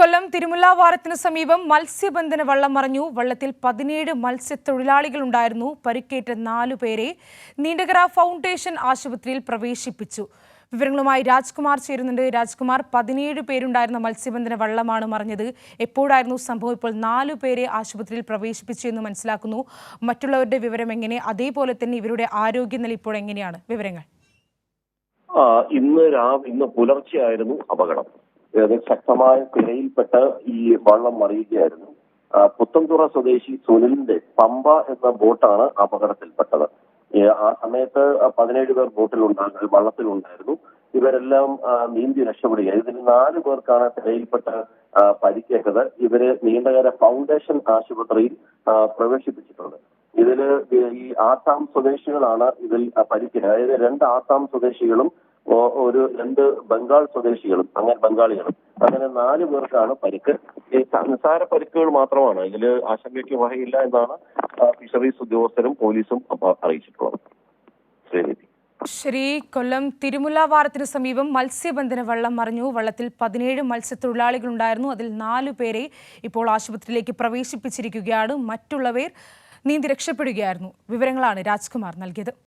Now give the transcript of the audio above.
കൊല്ലം തിരുമുല്ലാവാരത്തിന് സമീപം മത്സ്യബന്ധന വള്ളം മറിഞ്ഞു. വള്ളത്തിൽ 17 മത്സ്യത്തൊഴിലാളികളുണ്ടായിരുന്നു. പരിക്കേറ്റ 4 പേരെ നീണ്ടകര ഫൗണ്ടേഷൻ ആശുപത്രിയിൽ പ്രവേശിപ്പിച്ചു. വിവരങ്ങളുമായി രാജ്കുമാർ ചേരുന്നുണ്ട്. രാജ്കുമാർ, 17 പേരുണ്ടായിരുന്ന മത്സ്യബന്ധന വള്ളമാണ് മറിഞ്ഞത്. എപ്പോഴായിരുന്നു സംഭവം? ഇപ്പോൾ 4 പേരെ ആശുപത്രിയിൽ പ്രവേശിപ്പിച്ചു എന്ന് മനസ്സിലാക്കുന്നു. മറ്റുള്ളവരുടെ വിവരം എങ്ങനെ? അതേപോലെ തന്നെ ഇവരുടെ ആരോഗ്യനില ഇപ്പോൾ എങ്ങനെയാണ്? വിവരങ്ങൾ. ഇന്ന് പുലർച്ചെയായിരുന്നു അപകടം. ശക്തമായ തിരയിൽപ്പെട്ട് ഈ വള്ളം മറിയുകയായിരുന്നു. പുത്തൻതുറ സ്വദേശി സുനിലിന്റെ പമ്പ എന്ന ബോട്ടാണ് അപകടത്തിൽപ്പെട്ടത്. ആ സമയത്ത് 17 പേർ വള്ളത്തിലുണ്ടായിരുന്നു. ഇവരെല്ലാം നീന്തി രക്ഷപ്പെടുകയായിരുന്നു. ഇതിൽ 4 പേർക്കാണ് തിരയിൽപ്പെട്ട് പരിക്കേറ്റത്. ഇവര് നീണ്ടകര ഫൗണ്ടേഷൻ ആശുപത്രിയിൽ പ്രവേശിപ്പിച്ചിട്ടുണ്ട്. ഇതില് ഈ ആസാം സ്വദേശികളാണ് ഇതിൽ പരിക്കേറ്റത്. അതായത് 2 ആസാം സ്വദേശികളും 2 ബംഗാൾ സ്വദേശികളും ബംഗാളികളും അങ്ങനെ 4 പേർക്കാണ് പരിക്ക്. നിസ്സാര പരിക്കുകൾ മാത്രമാണ്. ഇതിൽ ആശങ്കയ്ക്ക് വകയില്ല എന്നാണ് ഫിഷറീസ് ഉദ്യോഗസ്ഥരും പോലീസും അറിയിച്ചിട്ടുള്ളത്. ശരി. കൊല്ലം തിരുമുല്ലാവാരത്തിന് സമീപം മത്സ്യബന്ധന വള്ളം മറിഞ്ഞു. വള്ളത്തിൽ 17 മത്സ്യത്തൊഴിലാളികളുണ്ടായിരുന്നു. അതിൽ 4 പേരെ ഇപ്പോൾ ആശുപത്രിയിലേക്ക് പ്രവേശിപ്പിച്ചിരിക്കുകയാണ്. മറ്റുള്ളവർ നീന്തി രക്ഷപ്പെടുകയായിരുന്നു. വിവരങ്ങളാണ് രാജ്കുമാർ നൽകിയത്.